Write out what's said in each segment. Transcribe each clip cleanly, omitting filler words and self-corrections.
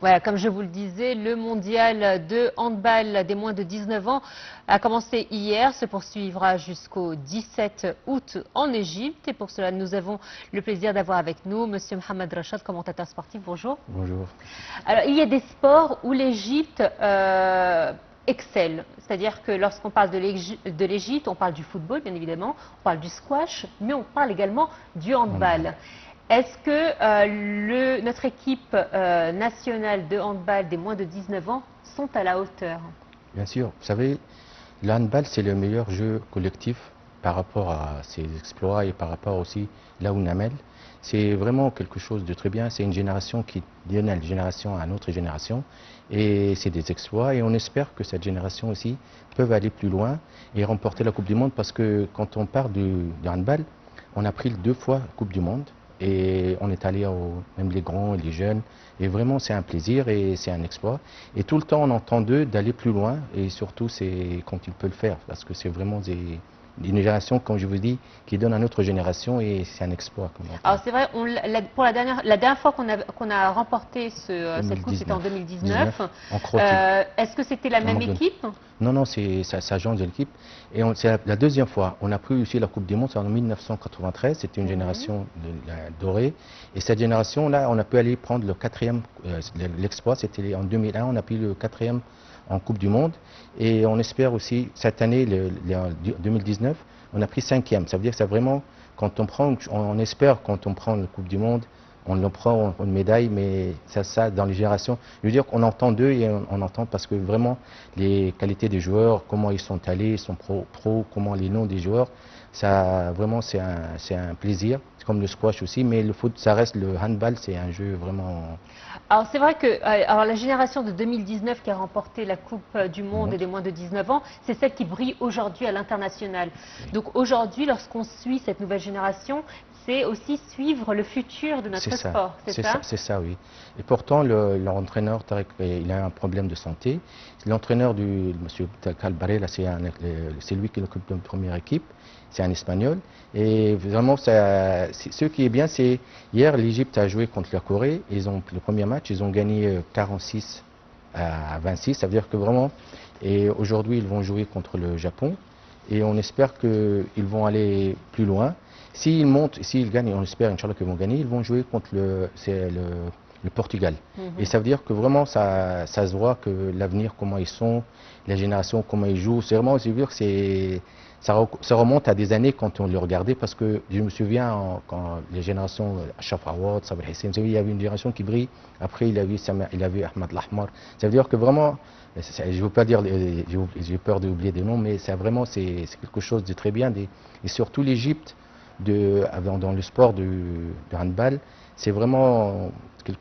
Voilà, comme je vous le disais, le mondial de handball des moins de 19 ans a commencé hier, se poursuivra jusqu'au 17 août en Égypte. Et pour cela, nous avons le plaisir d'avoir avec nous Monsieur Mohamed Rachad, commentateur sportif. Bonjour. Bonjour. Alors, il y a des sports où l'Égypte excelle. C'est-à-dire que lorsqu'on parle de l'Égypte, on parle du football, bien évidemment, on parle du squash, mais on parle également du handball. Est-ce que notre équipe nationale de handball des moins de 19 ans sont à la hauteur? Bien sûr, vous savez, le handball, c'est le meilleur jeu collectif par rapport à ses exploits et par rapport aussi là où on amène. C'est vraiment quelque chose de très bien. C'est une génération qui donne une génération à une autre génération. Et c'est des exploits. Et on espère que cette génération aussi peut aller plus loin et remporter la Coupe du Monde. Parce que quand on parle du handball, on a pris 2 fois la Coupe du Monde. Et on est allé, même les grands et les jeunes, et vraiment c'est un plaisir et c'est un exploit. Et tout le temps on entend d'eux d'aller plus loin, et surtout c'est quand ils peuvent le faire, parce que c'est vraiment une génération, comme je vous dis, qui donne à notre génération, et c'est un exploit. Alors c'est vrai, pour la dernière fois qu'on a remporté cette coupe, c'était en 2019. En Croatie. Est-ce que c'était la même équipe? Non, non, ça change de l'équipe. Et c'est la deuxième fois. On a pris aussi la Coupe du Monde, c'est en 1993. C'était une génération dorée. Et cette génération-là, on a pu aller prendre le 4e, l'exploit, c'était en 2001, on a pris le 4e en Coupe du Monde. Et on espère aussi, cette année, 2019, on a pris 5e. Ça veut dire que c'est vraiment, quand on prend, on espère quand on prend la Coupe du Monde, on en prend une médaille, mais ça dans les générations, je veux dire qu'on entend d'eux et on entend parce que vraiment les qualités des joueurs, comment ils sont allés, ils sont pro, comment les noms des joueurs, ça vraiment c'est un plaisir. C'est comme le squash aussi, mais le foot, ça reste le handball, c'est un jeu vraiment. Alors c'est vrai que la génération de 2019 qui a remporté la Coupe du Monde et des moins de 19 ans, c'est celle qui brille aujourd'hui à l'international. Donc aujourd'hui, lorsqu'on suit cette nouvelle génération, c'est aussi suivre le futur de notre sport, c'est ça? C'est ça, oui. Et pourtant, l'entraîneur, il a un problème de santé. L'entraîneur du M. Calbarella, c'est lui qui occupe de la première équipe. C'est un Espagnol. Et vraiment, ce qui est bien, c'est hier, l'Égypte a joué contre la Corée. Le premier match, ils ont gagné 46 à 26. Ça veut dire que vraiment, et aujourd'hui, ils vont jouer contre le Japon. Et on espère qu'ils vont aller plus loin. S'ils montent, s'ils gagnent, on espère, Inch'Allah, qu'ils vont gagner, ils vont jouer contre le Portugal. Et ça veut dire que vraiment, ça se voit que l'avenir, comment ils sont, la génération, comment ils jouent. C'est vraiment, je veux dire que ça remonte à des années quand on le regardait, parce que je me souviens quand les générations, Achraf Awad, Sabri Hissem, il y avait une génération qui brille. Après, il a vu Ahmad Lahmar. Ça veut dire que vraiment, je ne veux pas dire, j'ai peur d'oublier des noms, mais c'est quelque chose de très bien. Et surtout l'Égypte, dans le sport de handball, c'est vraiment,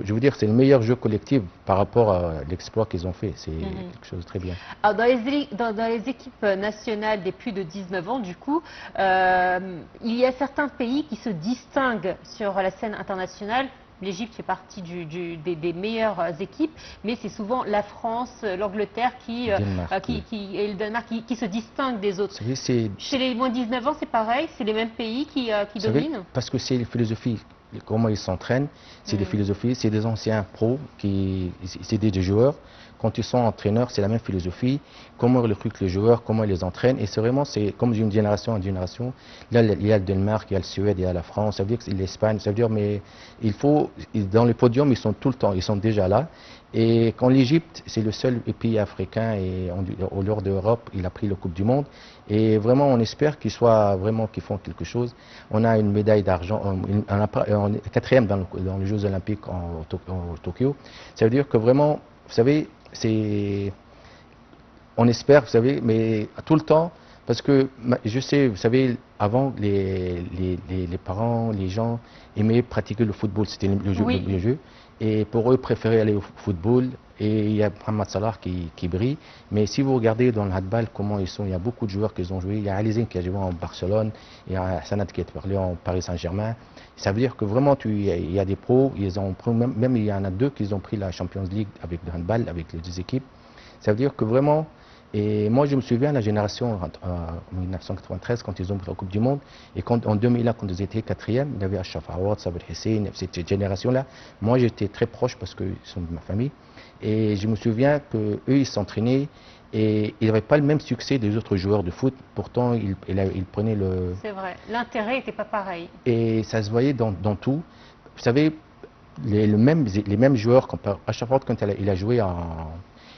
je veux dire, c'est le meilleur jeu collectif par rapport à l'exploit qu'ils ont fait. C'est quelque chose de très bien. Alors dans les équipes nationales des plus de 19 ans, du coup, il y a certains pays qui se distinguent sur la scène internationale. L'Égypte fait partie des meilleures équipes, mais c'est souvent la France, l'Angleterre et le Danemark qui se distinguent des autres. Chez les moins de 19 ans, c'est pareil, c'est les mêmes pays qui dominent? Parce que c'est les philosophies, comment ils s'entraînent, c'est des philosophies, c'est des anciens pros, c'est des joueurs. Quand ils sont entraîneurs, c'est la même philosophie, comment ils recrutent les joueurs, comment ils les entraînent. Et c'est vraiment, c'est comme d'une génération en génération. Là, il y a le Danemark, il y a le Suède, il y a la France, ça veut dire que c'est l'Espagne, ça veut dire, mais dans le podium, ils sont tout le temps, ils sont déjà là. Et quand l'Égypte, c'est le seul pays africain et au nord de l'Europe, il a pris la Coupe du Monde. Et vraiment, on espère qu'ils font quelque chose. On a une médaille d'argent, on est 4e dans les Jeux Olympiques au Tokyo. Ça veut dire que vraiment, vous savez, on espère, vous savez, mais tout le temps, parce que je sais, vous savez, avant, les parents, les gens aimaient pratiquer le football, c'était le jeu. Et pour eux, préféraient aller au football. Et il y a Mohamed Salah qui brille. Mais si vous regardez dans le handball comment ils sont, il y a beaucoup de joueurs qui ont joué. Il y a Alizine qui a joué en Barcelone, il y a Sanad qui a parlé en Paris Saint-Germain. Ça veut dire que vraiment, il y a des pros, ils ont pris, même il y en a 2 qui ont pris la Champions League avec le handball, avec les 2 équipes. Ça veut dire que vraiment, Et moi, je me souviens de la génération en 1993, quand ils ont pris la Coupe du Monde, et en 2001, quand ils étaient quatrième, il y avait Achraf Awad, Sabir Hussein, cette génération-là. Moi, j'étais très proche parce qu'ils sont de ma famille. Et je me souviens qu'eux, ils s'entraînaient et ils n'avaient pas le même succès des autres joueurs de foot. Pourtant, ils prenaient le... C'est vrai, l'intérêt n'était pas pareil. Et ça se voyait dans tout. Vous savez, les mêmes joueurs, Achraf Awad, quand il a joué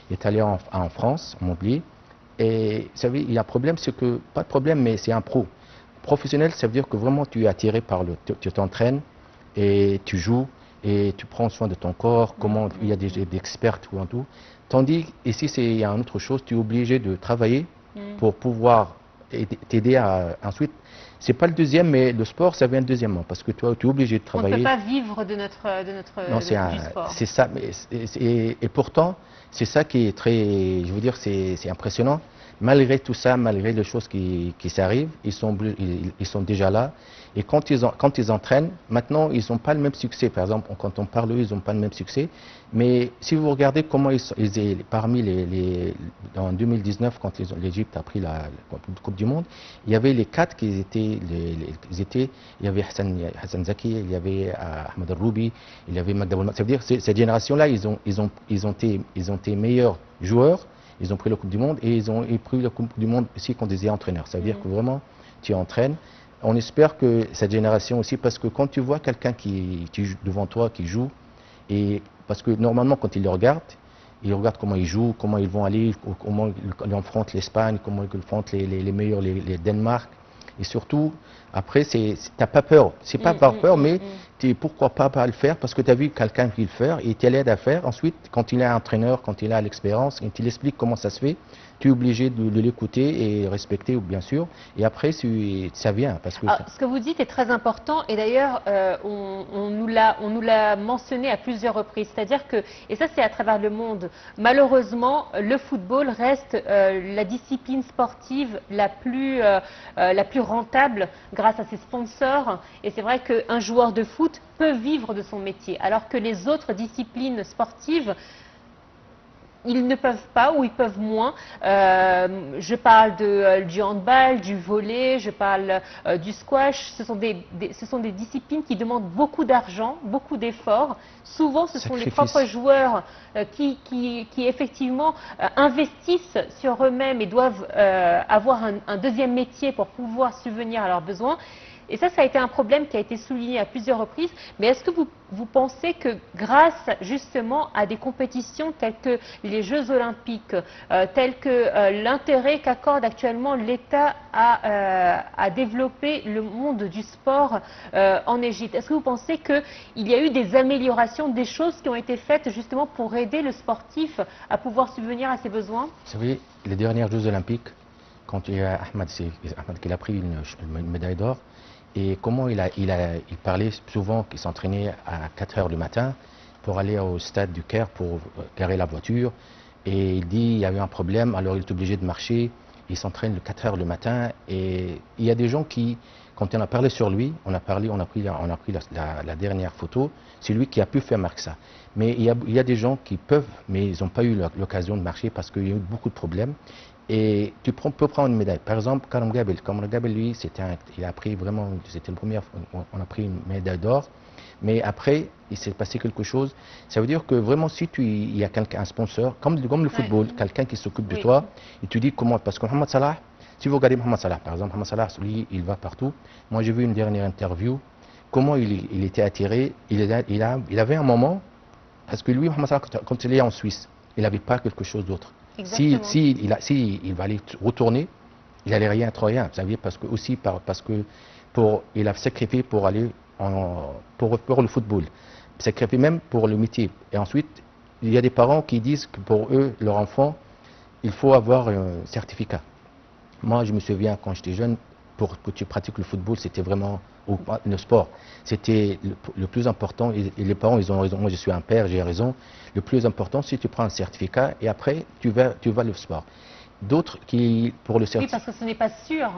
il est allé en France, à Montpellier. Et vous savez, il y a un problème, c'est que, pas de problème, mais c'est un pro. Professionnel, ça veut dire que vraiment tu es attiré par tu t'entraînes et tu joues et tu prends soin de ton corps, comment il y a des experts, tout en tout. Tandis ici, il y a une autre chose, tu es obligé de travailler pour pouvoir t'aider à ensuite. C'est pas le deuxième, mais le sport, ça vient deuxièmement, parce que toi, tu es obligé de travailler. On ne peut pas vivre de notre Non, du sport. c'est ça, et pourtant, c'est ça qui est très, je veux dire, c'est impressionnant. Malgré tout ça, malgré les choses qui s'arrivent, ils sont déjà là. Et quand ils entraînent, maintenant, ils n'ont pas le même succès. Par exemple, quand on parle d'eux, ils n'ont pas le même succès. Mais si vous regardez comment parmi en 2019, quand l'Égypte a pris la Coupe du Monde, il y avait les quatre qui étaient, il y avait Hassan Zaki, il y avait Ahmed Roubi, il y avait Magda Boulma. Ça veut dire que cette génération-là, ils ont été meilleurs joueurs. Ils ont pris la Coupe du Monde et ils ont pris la Coupe du Monde aussi quand ils étaient entraîneurs. Ça veut dire que vraiment, tu entraînes. On espère que cette génération aussi, parce que quand tu vois quelqu'un qui devant toi, qui joue, et parce que normalement, quand ils regardent comment ils jouent, comment ils vont aller, comment ils affrontent l'Espagne, comment ils affrontent les meilleurs, les Danemark. Et surtout, après, t'as pas peur. C'est pas par peur, mais pourquoi pas le faire parce que tu as vu quelqu'un qui le fait et tu l'aides à faire. Ensuite, quand il a un entraîneur, quand il a l'expérience, quand il explique comment ça se fait, tu es obligé de l'écouter et respecter, bien sûr. Et après, ça vient. Parce que ce que vous dites est très important et d'ailleurs, on nous l'a mentionné à plusieurs reprises. C'est-à-dire que, et ça c'est à travers le monde, malheureusement, le football reste la discipline sportive la plus rentable grâce à ses sponsors. Et c'est vrai qu'un joueur de foot peut vivre de son métier, alors que les autres disciplines sportives, ils ne peuvent pas ou ils peuvent moins. Je parle du handball, du volley, je parle du squash. Ce sont des disciplines qui demandent beaucoup d'argent, beaucoup d'efforts. Souvent, ce sont les propres joueurs qui effectivement investissent sur eux-mêmes et doivent avoir un deuxième métier pour pouvoir subvenir à leurs besoins. Et ça a été un problème qui a été souligné à plusieurs reprises. Mais est-ce que vous pensez que grâce justement à des compétitions telles que les Jeux Olympiques, telles que l'intérêt qu'accorde actuellement l'État à développer le monde du sport en Égypte, est-ce que vous pensez qu'il y a eu des améliorations, des choses qui ont été faites justement pour aider le sportif à pouvoir subvenir à ses besoins? Vous savez, les derniers Jeux Olympiques, quand il y a Ahmed qui a pris une médaille d'or, et comment il parlait souvent qu'il s'entraînait à 4 heures du matin pour aller au stade du Caire pour garer la voiture. Et il dit qu'il y avait un problème, alors il est obligé de marcher. Il s'entraîne de 4 heures du matin. Et il y a des gens qui, quand on a parlé sur lui, on a pris la dernière photo, c'est lui qui a pu faire marquer ça. Mais il y a des gens qui peuvent, mais ils n'ont pas eu l'occasion de marcher parce qu'il y a eu beaucoup de problèmes. Et tu peux prendre une médaille. Par exemple, Karam Gabel, lui, il a pris vraiment, c'était le premier, on a pris une médaille d'or. Mais après, il s'est passé quelque chose. Ça veut dire que vraiment, si il y a un sponsor, comme le football, quelqu'un qui s'occupe de toi, et tu dis comment, parce que Mohamed Salah, si vous regardez Mohamed Salah, par exemple, Mohamed Salah, lui, il va partout. Moi, j'ai vu une dernière interview, comment il était attiré. Il avait un moment, parce que lui, Mohamed Salah, quand il est en Suisse, il n'avait pas quelque chose d'autre. Si il va aller retourner, il n'allait rien être rien. Vous savez, parce que il a sacrifié pour aller pour le football, sacrifié même pour le métier. Et ensuite, il y a des parents qui disent que pour eux, leur enfant, il faut avoir un certificat. Moi, je me souviens quand j'étais jeune, pour que tu pratiques le football, c'était vraiment le sport. C'était le plus important. Et les parents, ils ont raison. Moi, je suis un père, j'ai raison. Le plus important, c'est que tu prends un certificat et après, tu vas le sport. D'autres qui, pour le certificat... Oui, parce que ce n'est pas sûr.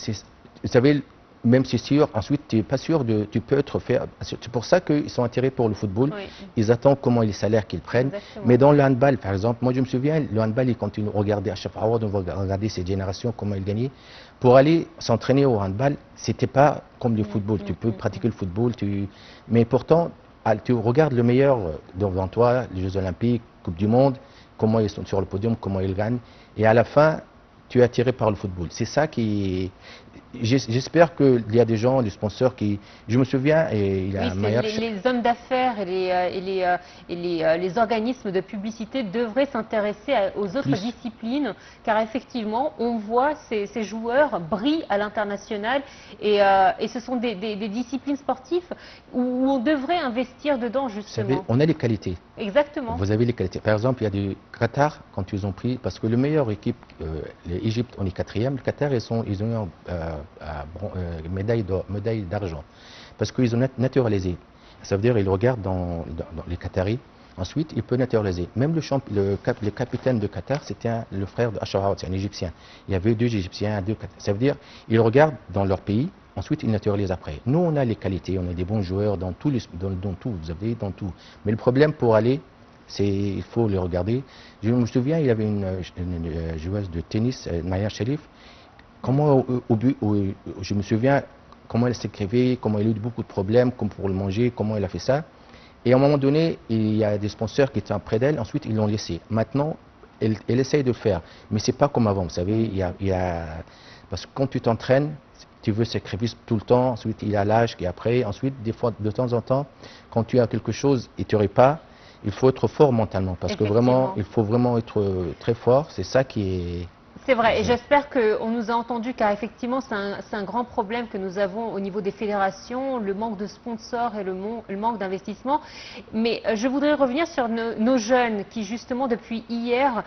Vous savez, même si c'est sûr, ensuite tu n'es pas sûr tu peux être fait. C'est pour ça qu'ils sont attirés pour le football. Oui, Ils attendent comment les salaires qu'ils prennent. exactement. Mais dans le handball, par exemple, moi je me souviens, le handball, quand on regardait à chaque fois, on regardait ces générations, comment ils gagnaient. Pour aller s'entraîner au handball, c'était pas comme le football. Tu peux pratiquer le football, mais pourtant, tu regardes le meilleur devant toi, les Jeux Olympiques, Coupe du Monde, comment ils sont sur le podium, comment ils gagnent. Et à la fin, tu es attiré par le football. C'est ça qui... J'espère qu'il y a des gens, des sponsors qui... Je me souviens, et il y a Oui, les hommes d'affaires et les organismes de publicité devraient s'intéresser aux autres disciplines, car effectivement, on voit ces joueurs brillent à l'international et ce sont des disciplines sportives où on devrait investir dedans, justement. Vous savez, on a les qualités. Exactement. Vous avez les qualités. Par exemple, il y a du Qatar, quand ils ont pris, parce que le meilleur équipe, l'Égypte, on est quatrième, le Qatar, ils ont eu médaille d'argent. Parce qu'ils ont naturalisé. Ça veut dire qu'ils regardent dans les Qataris. Ensuite, il peut naturaliser. Même le capitaine de Qatar, c'était le frère de Ashraf, c'est un Égyptien. Il y avait 2 Égyptiens, 2 Qataris. Ça veut dire qu'ils regardent dans leur pays. Ensuite, ils naturalisent après. Nous, on a les qualités, on a des bons joueurs dans tout, vous avez dans tout. Mais le problème pour aller, il faut les regarder. Je me souviens, il y avait une joueuse de tennis, Maya Sharif. Comment je me souviens comment elle s'écrivait, comment elle a eu beaucoup de problèmes, comme pour le manger, comment elle a fait ça. Et à un moment donné, il y a des sponsors qui étaient près d'elle, ensuite ils l'ont laissée. Maintenant, elle essaye de le faire, mais c'est pas comme avant, vous savez, parce que quand tu t'entraînes, tu veux sacrifier tout le temps, ensuite il y a l'âge qui est après, ensuite des fois, de temps en temps, quand tu as quelque chose et tu n'aurais pas, il faut être fort mentalement, parce que vraiment, il faut vraiment être très fort, c'est ça qui est... C'est vrai, et j'espère qu'on nous a entendus, car effectivement, c'est un grand problème que nous avons au niveau des fédérations, le manque de sponsors et le manque d'investissement. Mais je voudrais revenir sur nos jeunes qui, justement, depuis hier,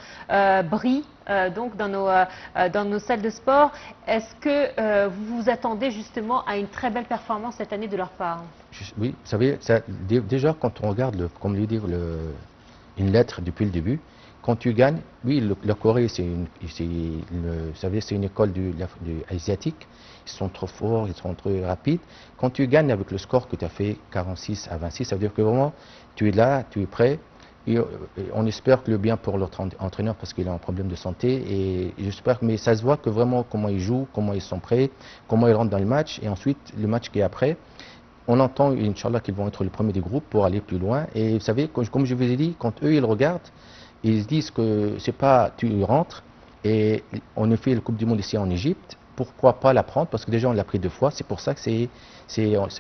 brillent donc dans nos salles de sport. Est-ce que vous vous attendez justement à une très belle performance cette année de leur part? Oui, vous savez, déjà quand on regarde, comme je dis, une lettre depuis le début, quand tu gagnes, oui, la Corée, vous savez, c'est une école asiatique. Ils sont trop forts, ils sont trop rapides. Quand tu gagnes avec le score que tu as fait, 46-26, ça veut dire que vraiment, tu es là, tu es prêt. Et on espère que le bien pour notre entraîneur parce qu'il a un problème de santé. Et j'espère, mais ça se voit que vraiment comment ils jouent, comment ils sont prêts, comment ils rentrent dans le match. Et ensuite, le match qui est après, on entend, Inch'Allah, qu'ils vont être le premier des groupes pour aller plus loin. Et vous savez, comme je vous ai dit, quand eux, ils regardent, ils se disent que c'est pas, tu rentres et on a fait la Coupe du Monde ici en Égypte, pourquoi pas la prendre? Parce que déjà on l'a pris 2 fois, c'est pour ça que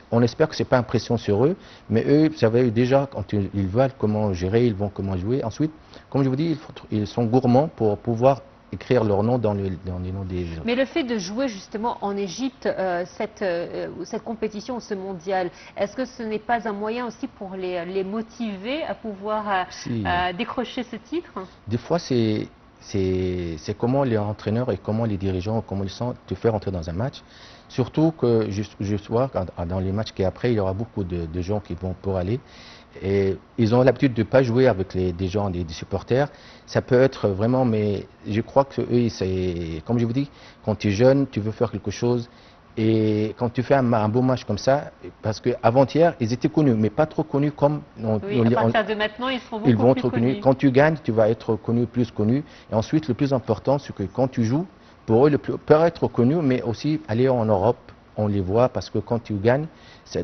on espère que c'est pas une pression sur eux, mais eux, vous savez déjà quand ils veulent comment gérer, ils vont comment jouer. Ensuite, comme je vous dis, ils sont gourmands pour pouvoir écrire leur nom dans les noms des gens. Mais le fait de jouer justement en Égypte, cette compétition, ce mondial, est-ce que ce n'est pas un moyen aussi pour les motiver à pouvoir décrocher ce titre? Des fois, c'est comment les entraîneurs et comment les dirigeants, comment ils sont, te faire entrer dans un match. Surtout que je vois dans les matchs qui après, il y aura beaucoup de gens qui vont pour aller. Et ils ont l'habitude de ne pas jouer avec des gens, des supporters. Ça peut être vraiment, mais je crois que eux, c'est comme je vous dis, quand tu es jeune, tu veux faire quelque chose. Et quand tu fais un beau match comme ça, parce qu'avant-hier, ils étaient connus, mais pas trop connus comme... Oui, à partir de maintenant, ils seront beaucoup plus connus. Quand tu gagnes, tu vas être connu, plus connu. Et ensuite, le plus important, c'est que quand tu joues, pour eux, peut être connu, mais aussi aller en Europe, on les voit, parce que quand tu gagnes,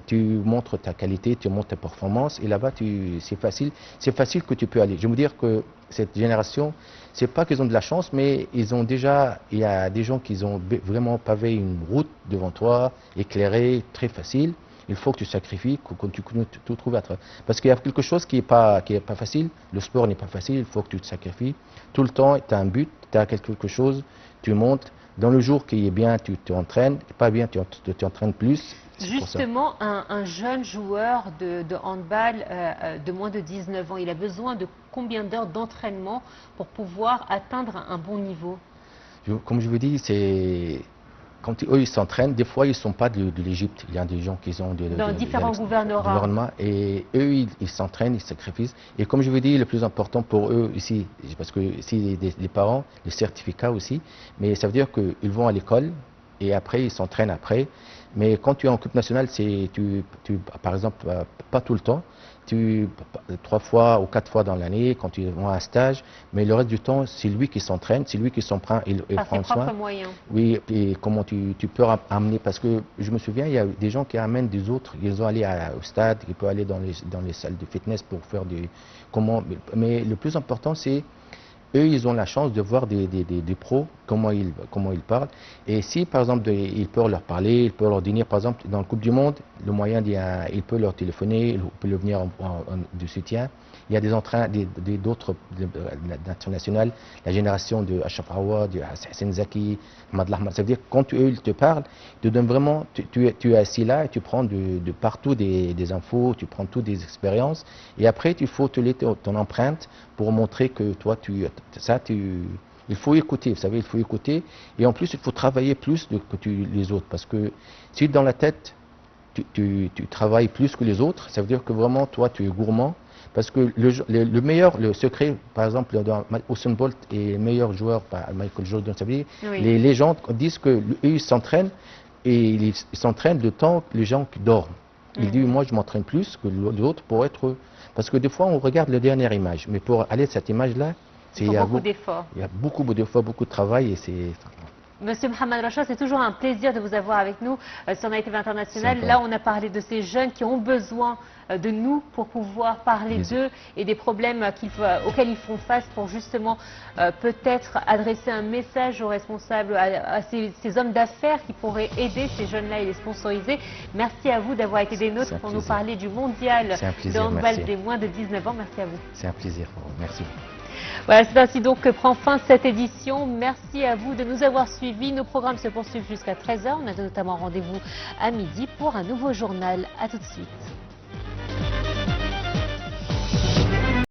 tu montres ta qualité, tu montres ta performance, et là-bas, c'est facile que tu peux aller. Je veux dire que cette génération, c'est pas qu'ils ont de la chance, mais il y a des gens qui ont vraiment pavé une route devant toi, éclairée, très facile. Il faut que tu sacrifies, que tu trouves à travers. Parce qu'il y a quelque chose qui est pas facile. Le sport n'est pas facile, il faut que tu te sacrifies. Tout le temps, tu as un but, tu as quelque chose, tu montes. Dans le jour qui est bien, tu t'entraînes. Pas bien, tu t'entraînes plus. Justement, un jeune joueur de handball de moins de 19 ans, il a besoin de combien d'heures d'entraînement pour pouvoir atteindre un bon niveau? Comme je vous dis, c'est... Quand eux, ils s'entraînent, des fois, ils ne sont pas de l'Égypte. Il y a des gens qui sont dans différents gouvernements. Et eux, ils s'entraînent, ils sacrifient. Et comme je vous dis, le plus important pour eux ici, parce que ici, les parents, les certificats aussi, mais ça veut dire qu'ils vont à l'école, et après ils s'entraînent après. Mais quand tu es en coupe nationale, par exemple, pas tout le temps, 3 fois ou 4 fois dans l'année, quand tu vas à un stage, mais le reste du temps, c'est lui qui s'entraîne, c'est lui qui s'en prend, il prend soin. Par ses moyens. Oui, et comment tu peux amener, parce que je me souviens, il y a des gens qui amènent des autres, ils ont allé au stade, ils peuvent aller dans les salles de fitness pour faire mais le plus important, c'est eux, ils ont la chance de voir des pros, comment ils parlent. Et si, par exemple, ils peuvent leur parler, ils peuvent leur dire, par exemple, dans la Coupe du Monde, le moyen, il peut leur téléphoner, il peut leur venir de soutien. Il y a d'autres nations nationales, la génération de Achraf Aouad, de Hassan Zaki, Ahmad Lahmar. Ça veut dire que quand eux, ils te parlent, ils te donnent vraiment, tu es assis là et tu prends de partout des infos, tu prends toutes des expériences. Et après, il faut te laisser ton empreinte pour montrer que toi, il faut écouter, vous savez, il faut écouter. Et en plus, il faut travailler plus que les autres. Parce que si dans la tête, tu travailles plus que les autres, ça veut dire que vraiment, toi, tu es gourmand. Parce que le secret, par exemple, dans Usain Bolt est le meilleur joueur, Michael Jordan, ça veut dire, Oui. les légendes disent qu'eux, ils s'entraînent, et ils s'entraînent le temps que les gens qui dorment. Il dit, moi, je m'entraîne plus que les autres pour être... Parce que des fois, on regarde la dernière image, mais pour aller à cette image-là, il y a beaucoup d'efforts. Il y a beaucoup d'efforts, beaucoup de travail, et c'est... Monsieur Mohamed Rachad, c'est toujours un plaisir de vous avoir avec nous sur Naïve International. Là, on a parlé de ces jeunes qui ont besoin de nous pour pouvoir parler d'eux et des problèmes auxquels ils font face pour justement peut-être adresser un message aux responsables, à ces hommes d'affaires qui pourraient aider ces jeunes-là et les sponsoriser. Merci à vous d'avoir été des nôtres pour nous parler du mondial de handball des moins de 19 ans. Merci à vous. C'est un plaisir pour vous. Merci. Voilà, c'est ainsi donc que prend fin cette édition. Merci à vous de nous avoir suivis. Nos programmes se poursuivent jusqu'à 13 h. On a notamment rendez-vous à midi pour un nouveau journal. À tout de suite.